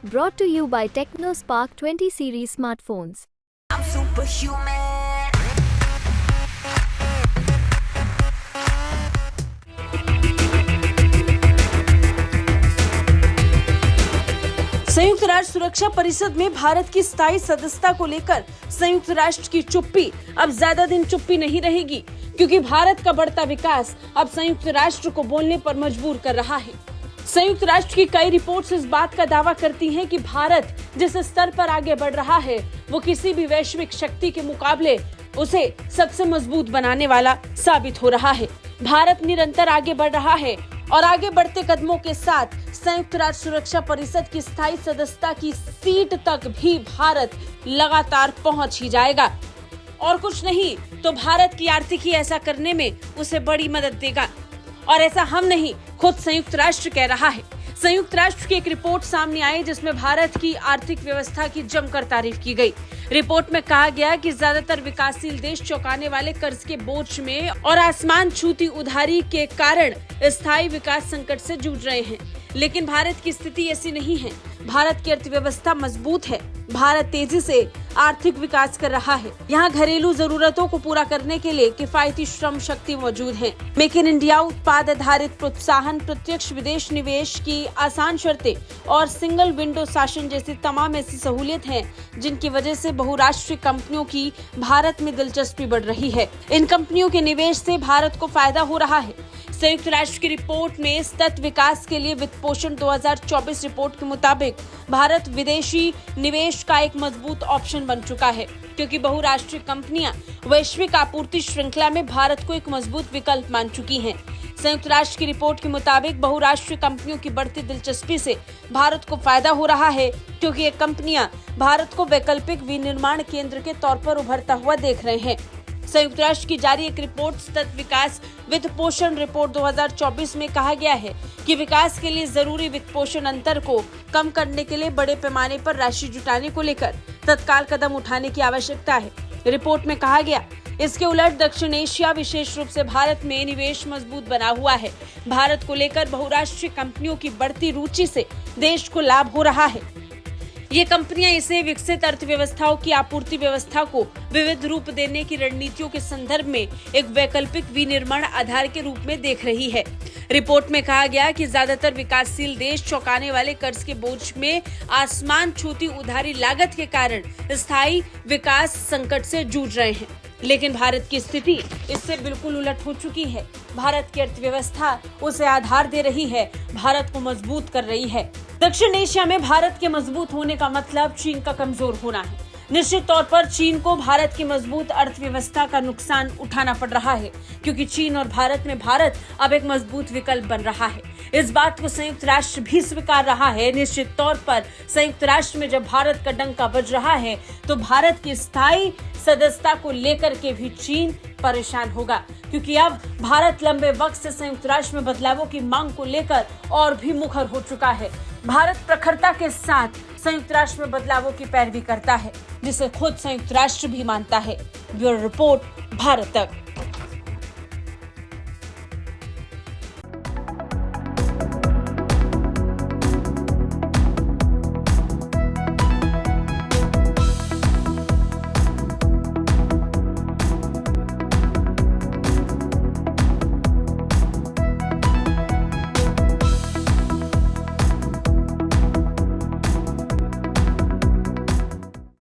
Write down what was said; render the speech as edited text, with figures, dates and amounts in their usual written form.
Brought to you by TechnoSpark 20 series smartphones. I'm superhuman. संयुक्त राष्ट्र सुरक्षा परिषद में भारत की स्थायी सदस्यता को लेकर संयुक्त राष्ट्र की चुप्पी अब ज्यादा दिन चुप्पी नहीं रहेगी, क्योंकि भारत का बढ़ता विकास अब संयुक्त राष्ट्र को बोलने पर मजबूर कर रहा है। संयुक्त राष्ट्र की कई रिपोर्ट्स इस बात का दावा करती हैं कि भारत जिस स्तर पर आगे बढ़ रहा है वो किसी भी वैश्विक शक्ति के मुकाबले उसे सबसे मजबूत बनाने वाला साबित हो रहा है। भारत निरंतर आगे बढ़ रहा है और आगे बढ़ते कदमों के साथ संयुक्त राष्ट्र सुरक्षा परिषद की स्थायी सदस्यता की सीट तक भी भारत लगातार पहुंच ही जाएगा। और कुछ नहीं तो भारत की आर्थिकी ऐसा करने में उसे बड़ी मदद देगा। और ऐसा हम नहीं, खुद संयुक्त राष्ट्र कह रहा है। संयुक्त राष्ट्र की एक रिपोर्ट सामने आई जिसमें भारत की आर्थिक व्यवस्था की जमकर तारीफ की गई। रिपोर्ट में कहा गया कि ज्यादातर विकासशील देश चौंकाने वाले कर्ज के बोझ में और आसमान छूती उधारी के कारण स्थायी विकास संकट से जूझ रहे हैं, लेकिन भारत की स्थिति ऐसी नहीं है। भारत की अर्थव्यवस्था मजबूत है। भारत तेजी से आर्थिक विकास कर रहा है। यहाँ घरेलू जरूरतों को पूरा करने के लिए किफायती श्रम शक्ति मौजूद है। मेक इन इंडिया, उत्पाद आधारित प्रोत्साहन, प्रत्यक्ष विदेश निवेश की आसान शर्तें और सिंगल विंडो शासन जैसी तमाम ऐसी सहूलियत हैं जिनकी वजह से बहुराष्ट्रीय कंपनियों की भारत में दिलचस्पी बढ़ रही है। इन कंपनियों के निवेश से भारत को फायदा हो रहा है। संयुक्त राष्ट्र की रिपोर्ट में सतत विकास के लिए वित्त पोषण 2024 रिपोर्ट के मुताबिक भारत विदेशी निवेश का एक मजबूत ऑप्शन बन चुका है, क्योंकि बहुराष्ट्रीय कंपनियां वैश्विक आपूर्ति श्रृंखला में भारत को एक मजबूत विकल्प मान चुकी हैं। संयुक्त राष्ट्र की रिपोर्ट के मुताबिक बहुराष्ट्रीय कंपनियों की बढ़ती दिलचस्पी से भारत को फायदा हो रहा है, क्योंकि ये कंपनियां भारत को वैकल्पिक विनिर्माण केंद्र के तौर पर उभरता हुआ देख रहे हैं। संयुक्त राष्ट्र की जारी एक रिपोर्ट सतत विकास वित्त पोषण रिपोर्ट 2024 में कहा गया है कि विकास के लिए जरूरी वित्त पोषण अंतर को कम करने के लिए बड़े पैमाने पर राशि जुटाने को लेकर तत्काल कदम उठाने की आवश्यकता है। रिपोर्ट में कहा गया, इसके उलट दक्षिण एशिया, विशेष रूप से भारत में निवेश मजबूत बना हुआ है। भारत को लेकर बहुराष्ट्रीय कंपनियों की बढ़ती रुचि से देश को लाभ हो रहा है। ये कंपनियां इसे विकसित अर्थव्यवस्थाओं की आपूर्ति व्यवस्था को विविध रूप देने की रणनीतियों के संदर्भ में एक वैकल्पिक विनिर्माण आधार के रूप में देख रही है। रिपोर्ट में कहा गया कि ज्यादातर विकासशील देश चौंकाने वाले कर्ज के बोझ में आसमान छूती उधारी लागत के कारण स्थायी विकास संकट से जूझ रहे हैं, लेकिन भारत की स्थिति इससे बिल्कुल उलट हो चुकी है। भारत की अर्थव्यवस्था उसे आधार दे रही है, भारत को मजबूत कर रही है। दक्षिण एशिया में भारत के मजबूत होने का मतलब चीन का कमजोर होना है। निश्चित तौर पर चीन को भारत की मजबूत अर्थव्यवस्था का नुकसान उठाना पड़ रहा है, क्योंकि चीन और भारत में भारत अब एक मजबूत विकल्प बन रहा है। इस बात को संयुक्त राष्ट्र भी स्वीकार रहा है। निश्चित तौर पर संयुक्त राष्ट्र में जब भारत का डंका बज रहा है तो भारत की स्थायी सदस्यता को लेकर के भी चीन परेशान होगा, क्योंकि अब भारत लंबे वक्त से संयुक्त राष्ट्र में बदलावों की मांग को लेकर और भी मुखर हो चुका है। भारत प्रखरता के साथ संयुक्त राष्ट्र में बदलावों की पैरवी करता है, जिसे खुद संयुक्त राष्ट्र भी मानता है। ब्यूरो रिपोर्ट, भारत तक।